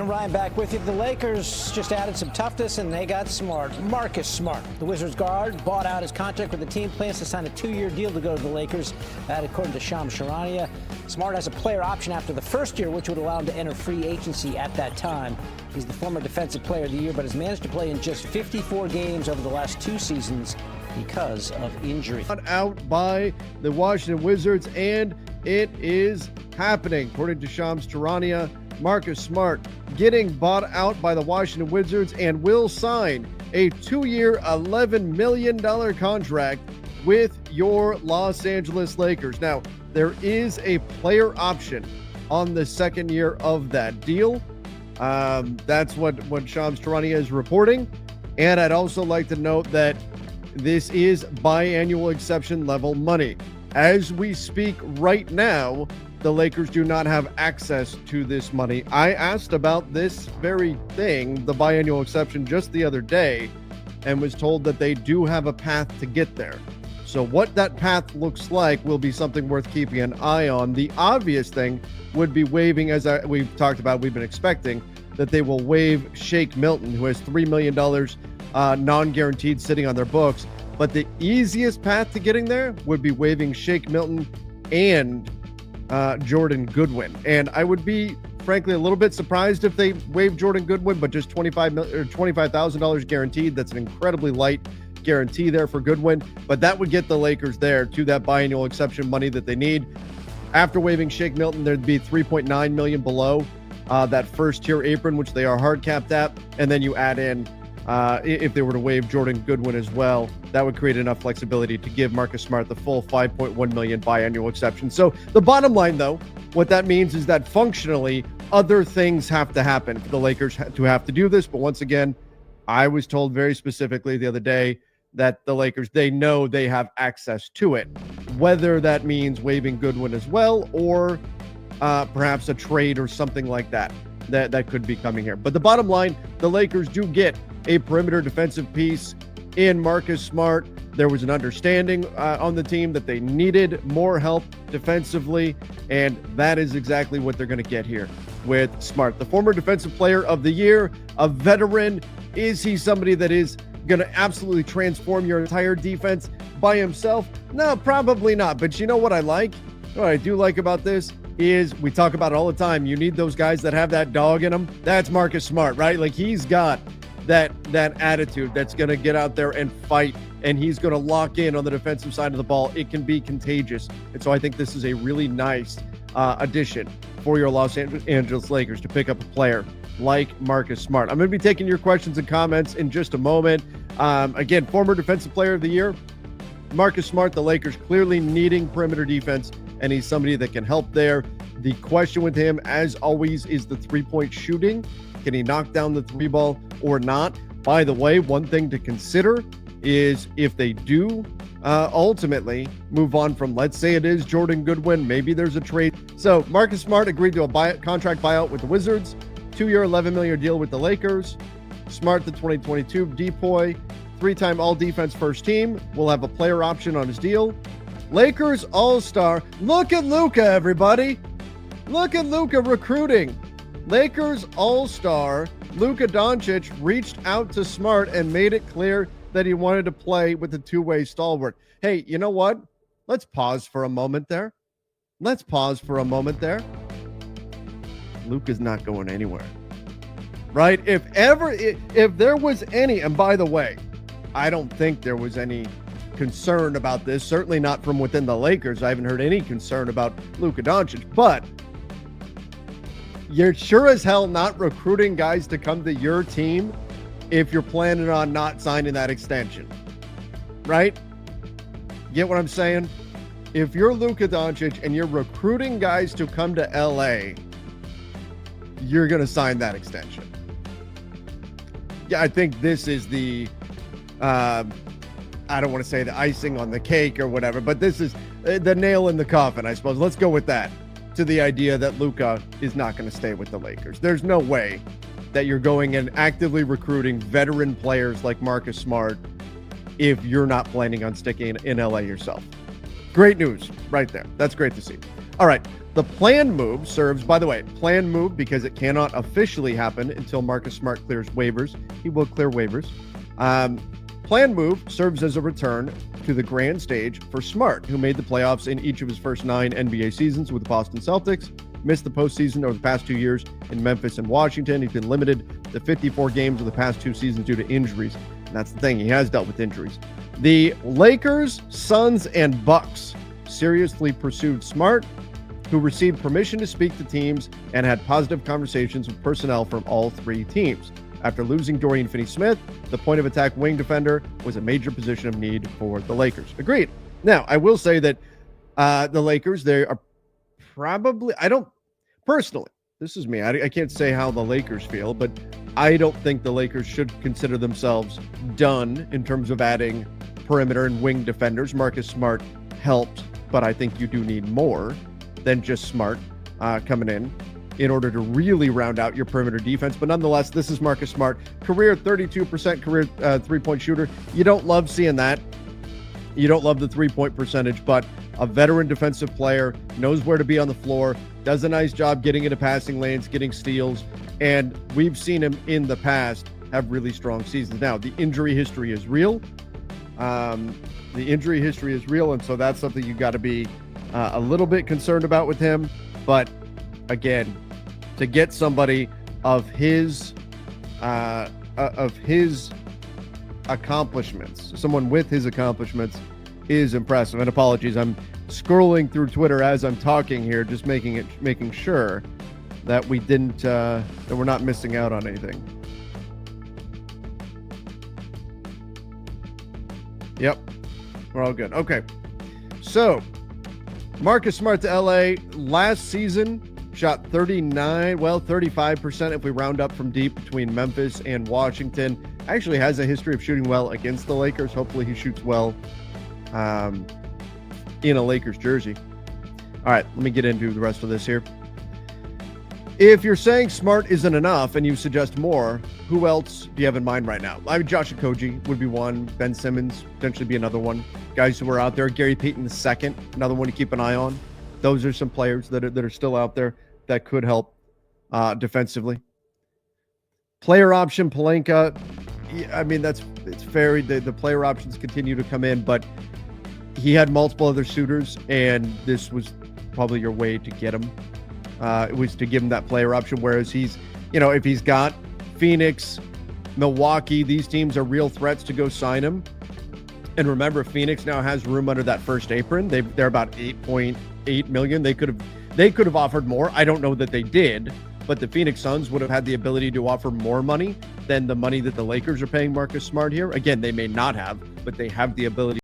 Ryan back with you. The Lakers just added some toughness and they got smart. Marcus Smart, the Wizards guard, bought out his contract with the team, plans to sign a 2-year deal to go to the Lakers. That according to Sharpe. Smart has a player option after the first year, which would allow him to enter free agency at that time. He's the former Defensive Player of the Year, but has managed to play in just 54 games over the last 2 seasons because of injury. Out by the Washington Wizards, and it is happening. According to Shams Charania, Marcus Smart getting bought out by the Washington Wizards and will sign a 2-year, $11 million contract with your Los Angeles Lakers. Now, there is a player option on the second year of that deal. That's what Shams Charania is reporting. And I'd also like to note that this is biannual exception level money. As we speak right now, the Lakers do not have access to this money. I asked about this very thing, the biannual exception, just the other day, and was told that they do have a path to get there. So what that path looks like will be something worth keeping an eye on. The obvious thing would be waiving, as we've talked about, we've been expecting that they will waive Shake Milton, who has $3 million non-guaranteed sitting on their books. But the easiest path to getting there would be waiving Shake Milton and Jordan Goodwin. And I would be, frankly, a little bit surprised if they waived Jordan Goodwin, but just $25,000 guaranteed. That's an incredibly light guarantee there for Goodwin. But that would get the Lakers there to that biannual exception money that they need. After waiving Shake Milton, there'd be $3.9 million below that first tier apron, which they are hard capped at. And then you add in, if they were to waive Jordan Goodwin as well, that would create enough flexibility to give Marcus Smart the full $5.1 million biannual exception. So the bottom line, though, what that means is that functionally other things have to happen for the Lakers to have to do this. But once again, I was told very specifically the other day that the Lakers, they know they have access to it, whether that means waiving Goodwin as well, or perhaps a trade or something like that could be coming here. But the bottom line, the Lakers do get a perimeter defensive piece in Marcus Smart. There was an understanding on the team that they needed more help defensively, and that is exactly what they're going to get here with Smart. The former Defensive Player of the Year, a veteran. Is he somebody that is going to absolutely transform your entire defense by himself? No, probably not. But you know what I like? What I do like about this is we talk about it all the time. You need those guys that have that dog in them. That's Marcus Smart, right? Like, he's got that attitude that's going to get out there and fight, and he's going to lock in on the defensive side of the ball. It can be contagious. And so I think this is a really nice addition for your Los Angeles Lakers to pick up a player like Marcus Smart. I'm going to be taking your questions and comments in just a moment. Again, former Defensive Player of the Year, Marcus Smart, the Lakers clearly needing perimeter defense, and he's somebody that can help there. The question with him, as always, is the three-point shooting. Can he knock down the three ball or not? By the way, one thing to consider is if they do ultimately move on from, let's say it is Jordan Goodwin, maybe there's a trade. So Marcus Smart agreed to a contract buyout with the Wizards, 2-year, $11 million deal with the Lakers. Smart, the 2022 DPOY, 3-time all-defense first team, will have a player option on his deal. Lakers all-star. Look at Luka, everybody. Look at Luka recruiting. Lakers all-star Luka Doncic reached out to Smart and made it clear that he wanted to play with the two-way stalwart. Hey, you know what? Let's pause for a moment there. Luka's not going anywhere, right? If there was any, and by the way, I don't think there was any concern about this, certainly not from within the Lakers. I haven't heard any concern about Luka Doncic, but you're sure as hell not recruiting guys to come to your team if you're planning on not signing that extension, right? Get what I'm saying? If you're Luka Doncic and you're recruiting guys to come to LA, you're going to sign that extension. Yeah, I think this is the, I don't want to say the icing on the cake or whatever, but this is the nail in the coffin, I suppose. Let's go with that, to the idea that Luka is not going to stay with the Lakers. There's no way that you're going and actively recruiting veteran players like Marcus Smart if you're not planning on sticking in LA yourself. Great news right there. That's great to see. All right. The planned move serves, by the way, planned move because it cannot officially happen until Marcus Smart clears waivers. He will clear waivers. Planned move serves as a return to the grand stage for Smart, who made the playoffs in each of his first 9 NBA seasons with the Boston Celtics, missed the postseason over the past 2 years in Memphis and Washington. He's been limited to 54 games over the past 2 seasons due to injuries. And that's the thing. He has dealt with injuries. The Lakers, Suns, and Bucks seriously pursued Smart, who received permission to speak to teams and had positive conversations with personnel from all 3 teams. After losing Dorian Finney-Smith, the point of attack wing defender was a major position of need for the Lakers. Agreed. Now, I will say that the Lakers, they are probably, personally, this is me. I can't say how the Lakers feel, but I don't think the Lakers should consider themselves done in terms of adding perimeter and wing defenders. Marcus Smart helped, but I think you do need more than just Smart coming in order to really round out your perimeter defense. But nonetheless, this is Marcus Smart, career 32% career three-point shooter. You don't love seeing that. You don't love the three-point percentage, but a veteran defensive player, knows where to be on the floor, does a nice job getting into passing lanes, getting steals, and we've seen him in the past have really strong seasons. Now, the injury history is real. And so that's something you got to be a little bit concerned about with him. But again, to get somebody of his accomplishments, someone with his accomplishments, is impressive. And apologies, I'm scrolling through Twitter as I'm talking here, just making sure that we didn't that we're not missing out on anything. Yep, we're all good. Okay, so Marcus Smart to LA last season shot 35% if we round up from deep between Memphis and Washington. Actually has a history of shooting well against the Lakers. Hopefully he shoots well in a Lakers jersey. All right, let me get into the rest of this here. If you're saying Smart isn't enough and you suggest more, who else do you have in mind right now? I mean, Josh Okogie would be one. Ben Simmons potentially be another one. Guys who are out there. Gary Payton II, another one to keep an eye on. Those are some players that are still out there that could help defensively. Player option, Pelinka. I mean, it's varied. The player options continue to come in, but he had multiple other suitors, and this was probably your way to get him. It was to give him that player option, whereas he's, if he's got Phoenix, Milwaukee, these teams are real threats to go sign him. And remember, Phoenix now has room under that first apron. They're about $8.8 million. They could have offered more. I don't know that they did, but the Phoenix Suns would have had the ability to offer more money than the money that the Lakers are paying Marcus Smart here. Again, they may not have, but they have the ability